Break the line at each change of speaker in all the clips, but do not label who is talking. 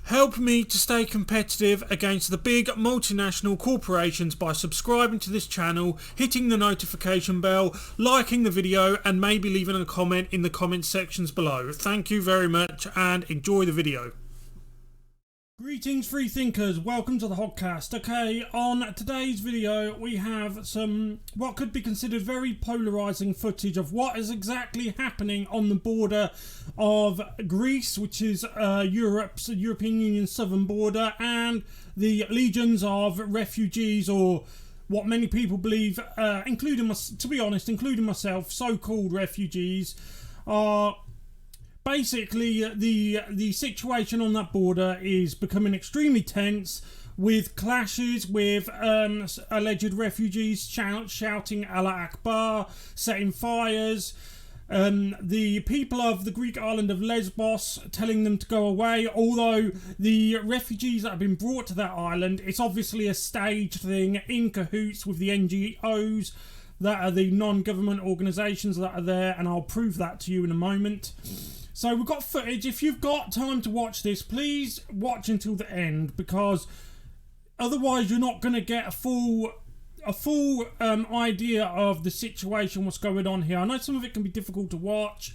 Help me to stay competitive against the big multinational corporations by subscribing to this channel, hitting the notification bell, liking the video, and maybe leaving a comment in the comment sections below. Thank you very much and enjoy the video. Greetings free thinkers, welcome to the Hoggcast. Okay, on today's video we have some what could be considered very polarising footage of what is exactly happening on the border of Greece, which is Europe's European Union southern border, and the legions of refugees, or what many people believe, including myself, so-called refugees, are basically the situation on that border is becoming extremely tense, with clashes with alleged refugees shouting Allah Akbar, setting fires, the people of the Greek island of Lesbos telling them to go away, although the refugees that have been brought to that island, it's obviously a staged thing in cahoots with the NGOs that are the non-government organisations that are there, and I'll prove that to you in a moment. So we've got footage. If you've got time to watch this, please watch until the end, because otherwise you're not going to get a full idea of the situation, what's going on here. I know some of it can be difficult to watch.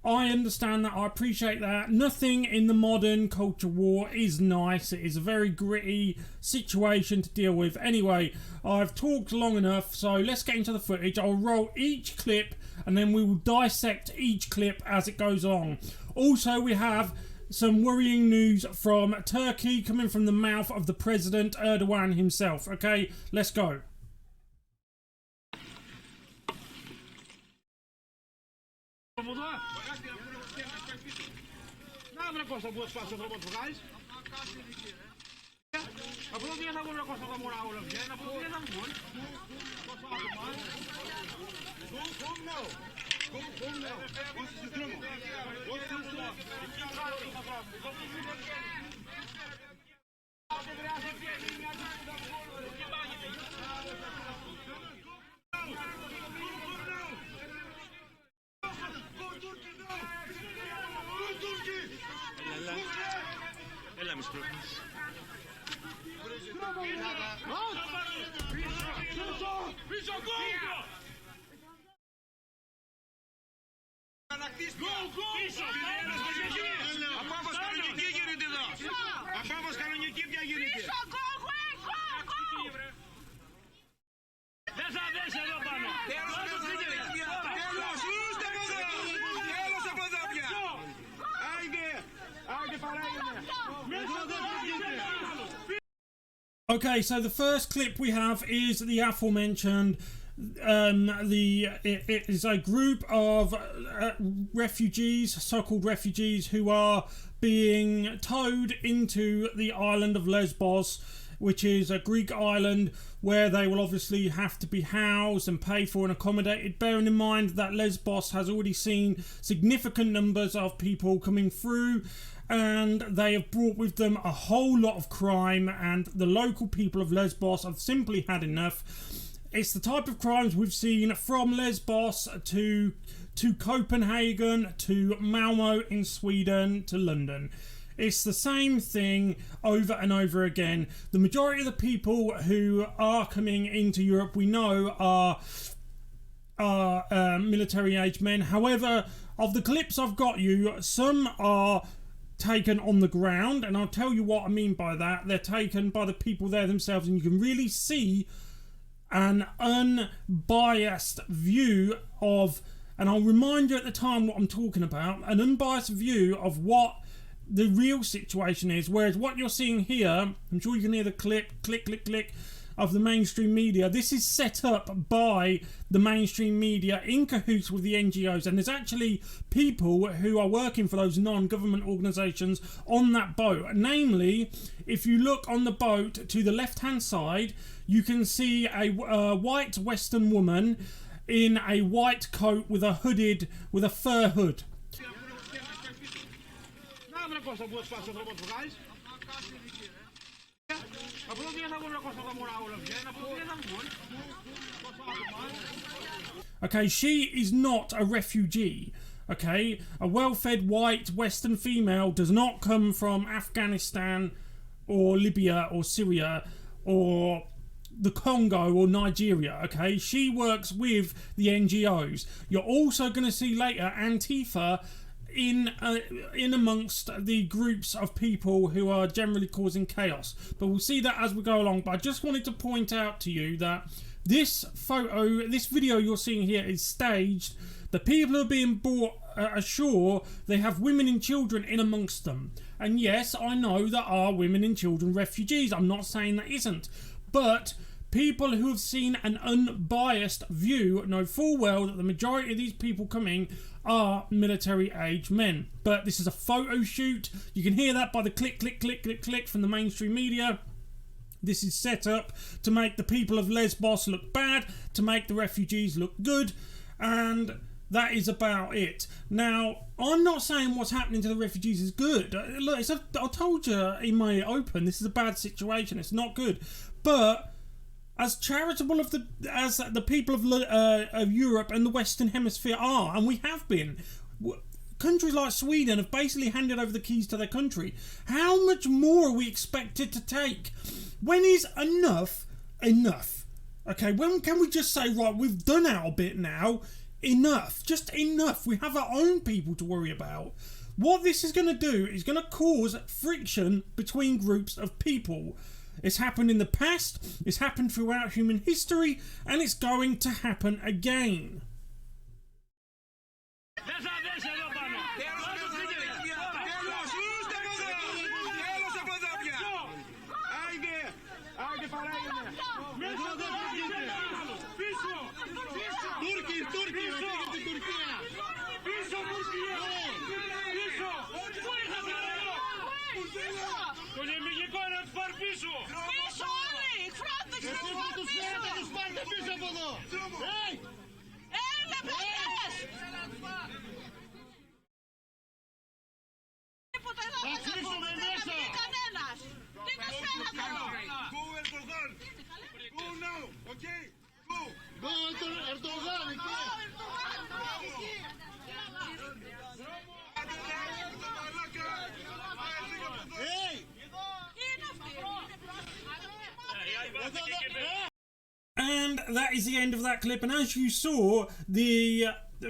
I understand that. I appreciate that. Nothing in the modern culture war is nice. It is a very gritty situation to deal with. Anyway, I've talked long enough, so let's get into the footage. I'll roll each clip and then we will dissect each clip as it goes on. Also, we have some worrying news from Turkey coming from the mouth of the President Erdogan himself. Okay, let's go. Okay, so the first clip we have is the aforementioned. It is a group of refugees, so-called refugees, who are being towed into the island of Lesbos, which is a Greek island where they will obviously have to be housed and paid for and accommodated, bearing in mind that Lesbos has already seen significant numbers of people coming through, and they have brought with them a whole lot of crime, and the local people of Lesbos have simply had enough. It's the type of crimes we've seen from Lesbos to Copenhagen, to Malmo in Sweden, to London. It's the same thing over and over again. The majority of the people who are coming into Europe, we know, are military-aged men. However, of the clips I've got you, some are taken on the ground, and I'll tell you what I mean by that. They're taken by the people there themselves, and you can really see an unbiased view of, and I'll remind you at the time what I'm talking about, an unbiased view of what the real situation is, whereas what you're seeing here, I'm sure you can hear the click, click, click, click of the mainstream media. This is set up by the mainstream media in cahoots with the NGOs, and there's actually people who are working for those non-government organisations on that boat. Namely, if you look on the boat to the left-hand side, you can see a white Western woman in a white coat with a fur hood. Okay, she is not a refugee. Okay, a well-fed white Western female does not come from Afghanistan or Libya or Syria or the Congo or Nigeria. Okay, she works with the NGOs. You're also going to see later Antifa in amongst the groups of people who are generally causing chaos, but we'll see that as we go along. But I just wanted to point out to you that this video you're seeing here is staged. The people who are being brought ashore, they have women and children in amongst them. And yes, I know there are women and children refugees. I'm not saying that isn't. But people who have seen an unbiased view know full well that the majority of these people coming are military-age men. But this is a photo shoot. You can hear that by the click, click, click, click, click from the mainstream media. This is set up to make the people of Lesbos look bad, to make the refugees look good, and that is about it. Now, I'm not saying what's happening to the refugees is good. Look, I told you in my open, this is a bad situation. It's not good. But as charitable as the people of Europe and the Western Hemisphere are, and we have been, countries like Sweden have basically handed over the keys to their country. How much more are we expected to take? When is enough enough? Okay, when can we just say, right, we've done our bit now? Enough, just enough. We have our own people to worry about. What this is going to do is going to cause friction between groups of people. It's happened in the past, it's happened throughout human history, and it's going to happen again. And that is the end of that clip. And as you saw, the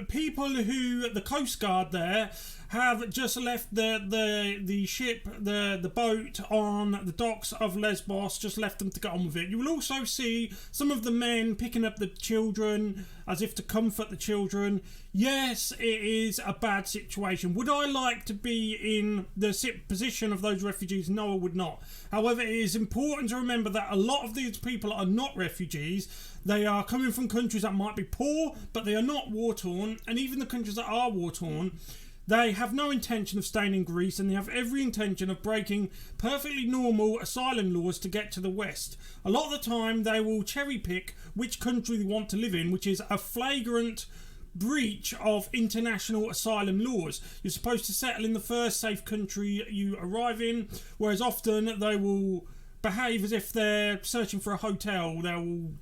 people who, the Coast Guard there, have just left the ship, the boat on the docks of Lesbos, just left them to get on with it. You will also see some of the men picking up the children as if to comfort the children. Yes, it is a bad situation. Would I like to be in the position of those refugees? No, I would not. However, it is important to remember that a lot of these people are not refugees. They are coming from countries that might be poor, but they are not war-torn. And even the countries that are war-torn, they have no intention of staying in Greece, and they have every intention of breaking perfectly normal asylum laws to get to the West. A lot of the time, they will cherry pick which country they want to live in, which is a flagrant breach of international asylum laws. You're supposed to settle in the first safe country you arrive in, whereas often they will behave as if they're searching for a hotel. They'll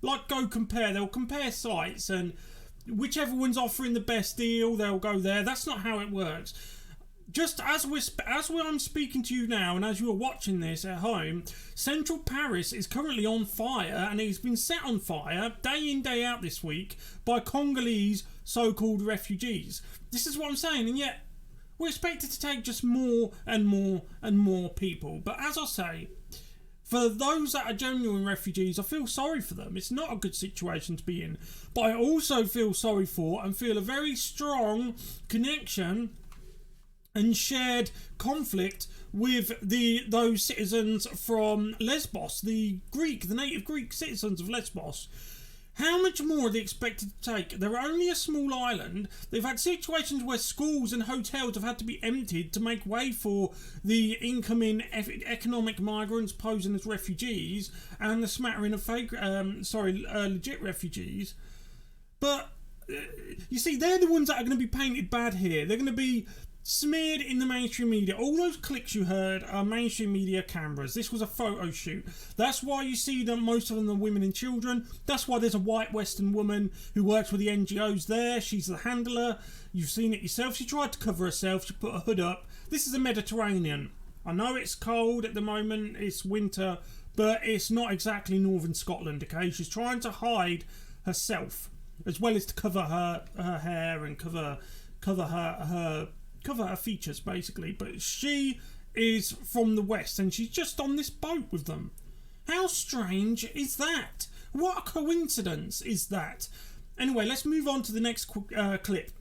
they'll compare sites, and whichever one's offering the best deal, they'll go there. That's not how it works. Just as I'm speaking to you now, and as you're watching this at home, central Paris is currently on fire, and it's been set on fire day in, day out this week by Congolese so-called refugees. This is what I'm saying, and yet we're expected to take just more and more and more people. But as I say, for those that are genuine refugees, I feel sorry for them. It's not a good situation to be in. But I also feel sorry for and feel a very strong connection and shared conflict with those citizens from Lesbos, the native Greek citizens of Lesbos. How much more are they expected to take? They're only a small island. They've had situations where schools and hotels have had to be emptied to make way for the incoming economic migrants posing as refugees and the smattering of legit refugees. But you see, they're the ones that are going to be painted bad here. They're going to be smeared in the mainstream media. All those clicks you heard are mainstream media cameras. This was a photo shoot. That's why you see them, most of them are women and children. That's why there's a white Western woman who works with the NGOs there. She's the handler. You've seen it yourself. She tried to cover herself. She put a hood up. This is the Mediterranean. I know it's cold at the moment. It's winter. But it's not exactly northern Scotland, okay? She's trying to hide herself, as well as to cover her hair and cover her features, basically. But she is from the West, and she's just on this boat with them. How strange is that? What a coincidence is that? Anyway, let's move on to the next clip.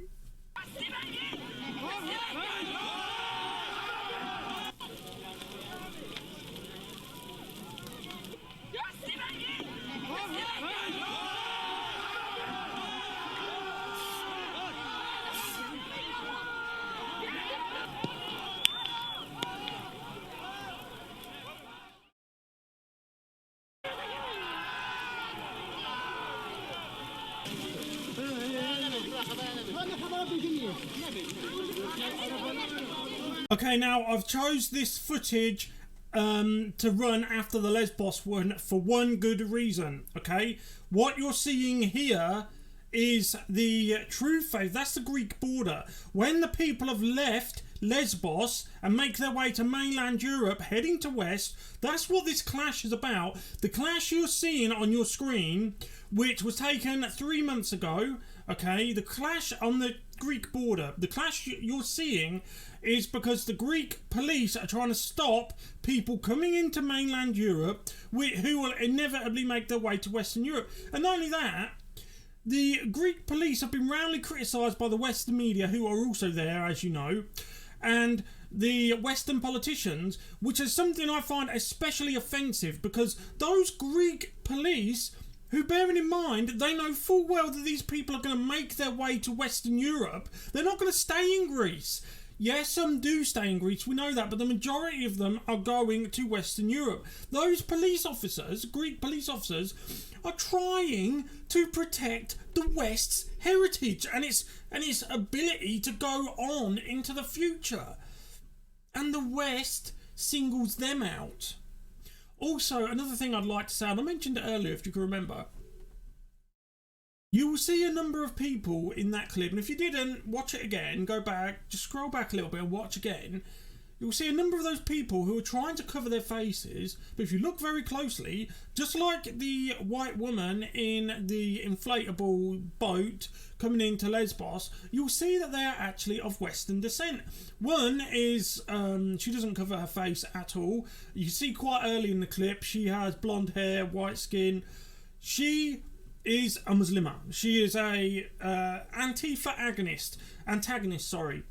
Okay, now I've chose this footage to run after the Lesbos one for one good reason, okay? What you're seeing here is the true faith. That's the Greek border. When the people have left Lesbos and make their way to mainland Europe, heading to west, that's what this clash is about. The clash you're seeing on your screen, which was taken 3 months ago, okay, the clash on the Greek border, the clash you're seeing is because the Greek police are trying to stop people coming into mainland Europe who will inevitably make their way to Western Europe. And not only that, the Greek police have been roundly criticised by the Western media, who are also there, as you know, and the Western politicians, which is something I find especially offensive, because those Greek police, who, bearing in mind, they know full well that these people are going to make their way to Western Europe, they're not going to stay in Greece. Yes, some do stay in Greece, we know that, but the majority of them are going to Western Europe. Those police officers, Greek police officers, are trying to protect the West's heritage and its ability to go on into the future. And the West singles them out. Also, another thing I'd like to say, and I mentioned it earlier if you can remember, you will see a number of people in that clip, and if you didn't, watch it again, go back, just scroll back a little bit and watch again. You'll see a number of those people who are trying to cover their faces, but if you look very closely, just like the white woman in the inflatable boat coming into Lesbos, you'll see that they are actually of Western descent. One is, she doesn't cover her face at all. You see quite early in the clip, she has blonde hair, white skin. She is a Muslima. She is a ANTIFA antagonist.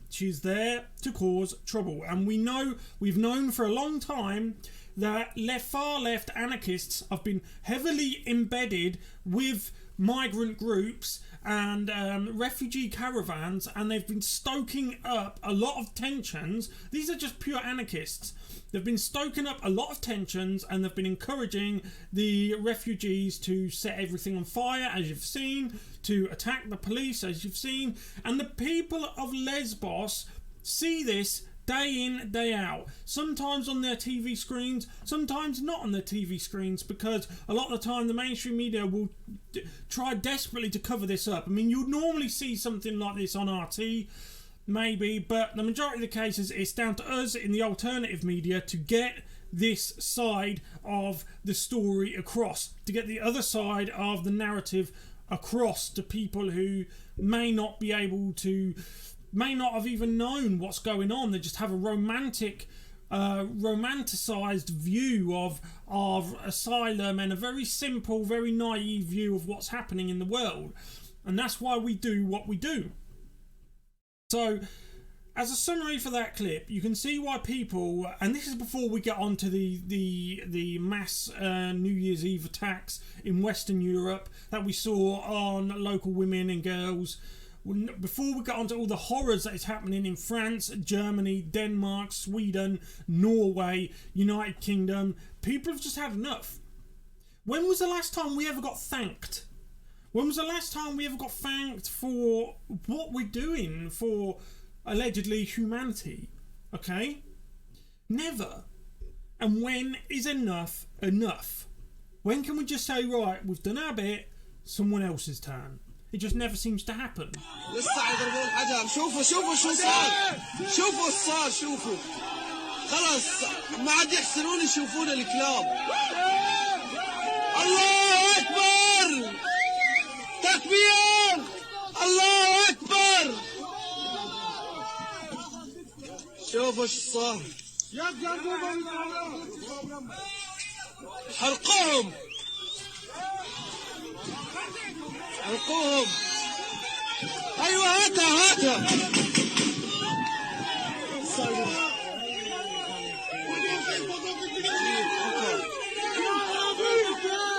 She's there to cause trouble, and we've known for a long time that far left anarchists have been heavily embedded with migrant groups and refugee caravans, and they've been stoking up a lot of tensions. These are just pure anarchists. They've been stoking up a lot of tensions, and they've been encouraging the refugees to set everything on fire, as you've seen, to attack the police, as you've seen. And the people of Lesbos see this day in, day out. Sometimes on their TV screens, sometimes not on their TV screens, because a lot of the time the mainstream media will try desperately to cover this up. I mean, you'd normally see something like this on RT, maybe, but the majority of the cases it's down to us in the alternative media to get this side of the story across, to get the other side of the narrative across to people who may not have even known what's going on. They just have a romanticized view of asylum, and a very simple, very naive view of what's happening in the world. And that's why we do what we do. So, as a summary for that clip, you can see why people, and this is before we get on to the mass New Year's Eve attacks in Western Europe that we saw on local women and girls, before we get on to all the horrors that is happening in France, Germany, Denmark, Sweden, Norway, United Kingdom. People have just had enough. When was the last time we ever got thanked? When was the last time we ever got thanked for what we're doing, for allegedly humanity. Okay? Never. And when is enough enough? When can we just say, right, we've done our bit, someone else's turn? It just never seems to happen.
لسه يضربون حجر. شوفوا شوفوا شو صار. شوفوا ايش صار. شوفوا خلاص ما عاد يحسنون يشوفون الكلاب. الله اكبر. تكبير. الله اكبر. شوفوا ايش صار. حرقوهم. حرقوهم. ايوه هاتها هاتها.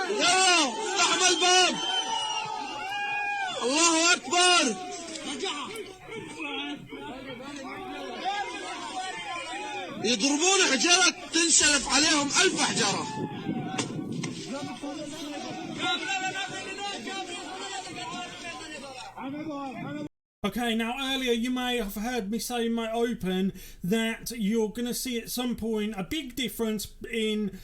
يلا افتحوا الباب. الله اكبر. يضربون حجرة تنسلف عليهم 1000 حجرة.
Okay, now earlier you may have heard me say in my open that you're going to see at some point a big difference in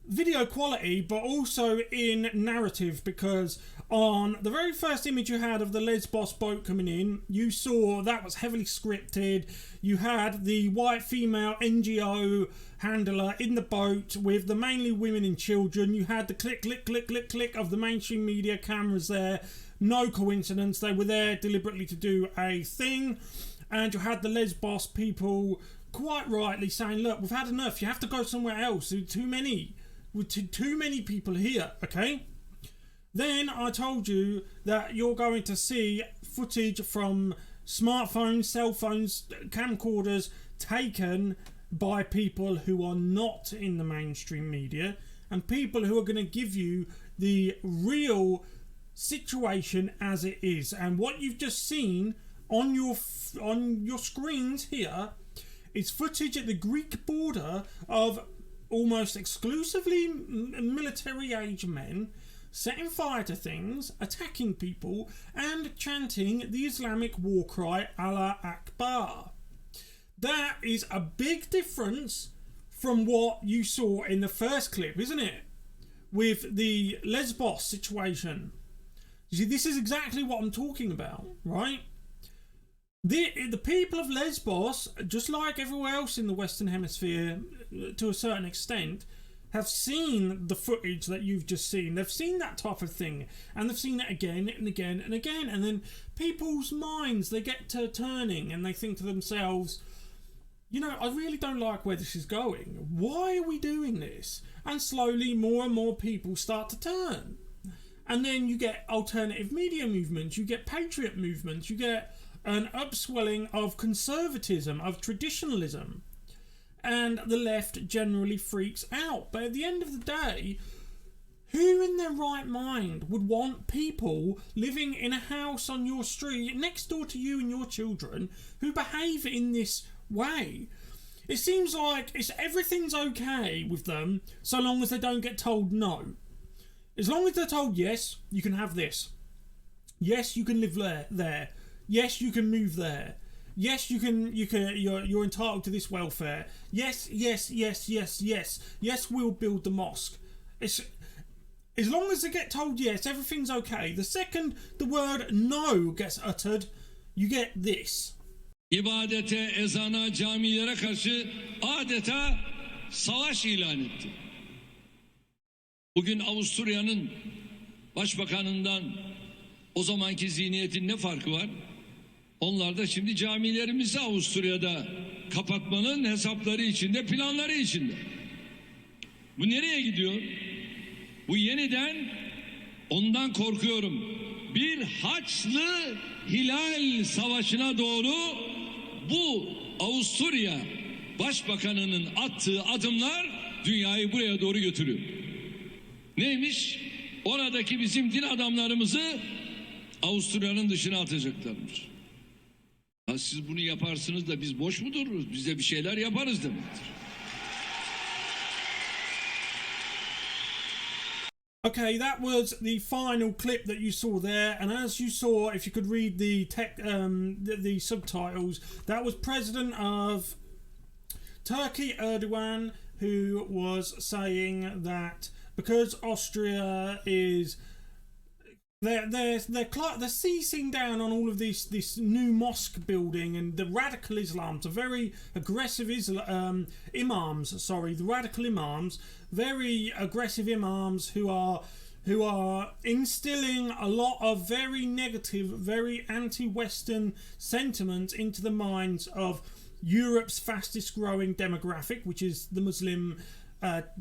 video quality but also in narrative, because on the very first image you had of the Lesbos boat coming in, you saw that was heavily scripted. You had the white female NGO handler in the boat with the mainly women and children. You had the click, click, click, click, click of the mainstream media cameras there. No coincidence, they were there deliberately to do a thing. And you had the Lesbos people quite rightly saying, look, we've had enough, you have to go somewhere else, there are too many people here, okay? Then I told you that you're going to see footage from smartphones, cell phones, camcorders taken by people who are not in the mainstream media, and people who are going to give you the real situation as it is. And what you've just seen on your screens here is footage at the Greek border of almost exclusively military age men setting fire to things, attacking people and chanting the Islamic war cry Allah Akbar. That is a big difference from what you saw in the first clip, isn't it? With the Lesbos situation. You see, this is exactly what I'm talking about, right? The people of Lesbos, just like everywhere else in the Western Hemisphere to a certain extent, have seen the footage that you've just seen. They've seen that type of thing, and they've seen it again and again and again. And then people's minds, they get to turning and they think to themselves, you know, I really don't like where this is going. Why are we doing this? And slowly more and more people start to turn. And then you get alternative media movements, you get patriot movements, you get an upswelling of conservatism, of traditionalism. And the left generally freaks out. But at the end of the day, who in their right mind would want people living in a house on your street next door to you and your children who behave in this way? It seems like everything's okay with them so long as they don't get told no. As long as they're told yes, you can have this. Yes, you can live there. Yes, you can move there. Yes, you're entitled to this welfare. Yes. Yes, we'll build the mosque. As long as they get told yes, everything's okay. The second the word no gets uttered, you get this.
İbadete, ezana, camilere karşı adeta savaş ilan etti. Bugün Avusturya'nın başbakanından o zamanki zihniyetin ne farkı var? Onlar da şimdi camilerimizi Avusturya'da kapatmanın hesapları içinde, planları içinde. Bu nereye gidiyor? Bu yeniden, ondan korkuyorum, bir Haçlı Hilal Savaşı'na doğru bu Avusturya Başbakanı'nın attığı adımlar dünyayı buraya doğru götürüyor. Neymiş? Oradaki bizim din adamlarımızı Avusturya'nın dışına atacaklarmış. Ya siz bunu yaparsınız da biz boş mu dururuz? Biz de bir şeyler yaparız demektir.
Okay, that was the final clip that you saw there, and as you saw, if you could read the the subtitles, that was President of Turkey Erdogan, who was saying that because Austria is they're ceasing down on all of this new mosque building and the radical Islam, the very aggressive imams, the radical imams, very aggressive imams who are instilling a lot of very negative, very anti-Western sentiment into the minds of Europe's fastest growing demographic, which is the Muslim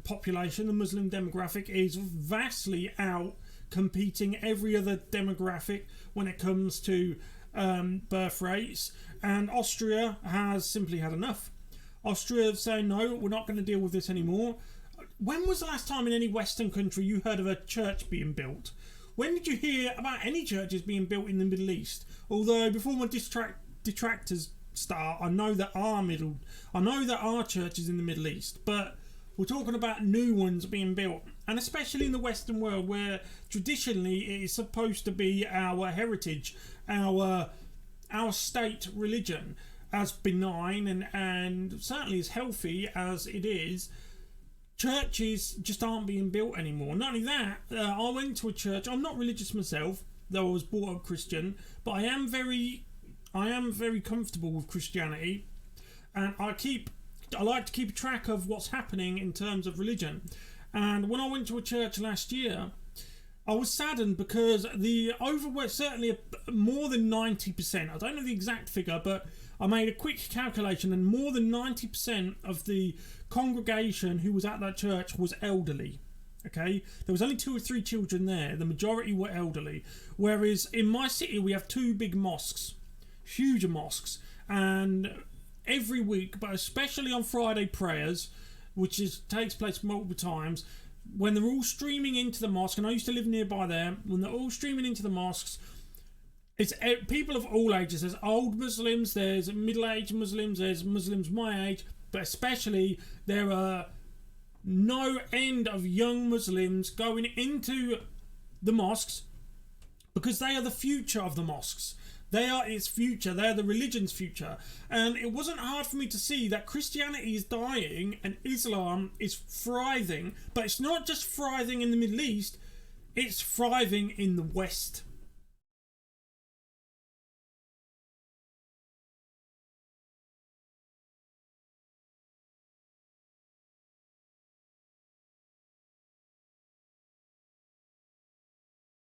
population. The Muslim demographic is vastly out competing every other demographic when it comes to birth rates, and Austria has simply had enough. Austria is saying, no, we're not going to deal with this anymore. When was the last time in any Western country you heard of a church being built? When did you hear about any churches being built in the Middle East? Although before my detractors start, I know that our church is in the Middle East, but we're talking about new ones being built, and especially in the Western world, where traditionally it is supposed to be our heritage, our state religion, as benign and certainly as healthy as it is. Churches just aren't being built anymore. Not only that, I went to a church. I'm not religious myself, though I was brought up Christian, but I am very comfortable with Christianity, and I like to keep track of what's happening in terms of religion. And when I went to a church last year, I was saddened because certainly more than 90%, I don't know the exact figure, but I made a quick calculation, and more than 90% of the congregation who was at that church was elderly. Okay, there was only 2 or 3 children there. The majority were elderly. Whereas in my city, we have 2 big mosques, huge mosques, and every week, but especially on Friday prayers, which takes place multiple times, when they're all streaming into the mosque, and I used to live nearby there, when they're all streaming into the mosques, it's people of all ages. There's old Muslims, there's middle-aged Muslims, there's Muslims my age, but especially there are no end of young Muslims going into the mosques, because they are the future of the mosques. They are its future. They are the religion's future. And it wasn't hard for me to see that Christianity is dying and Islam is thriving. But it's not just thriving in the Middle East, it's thriving in the West.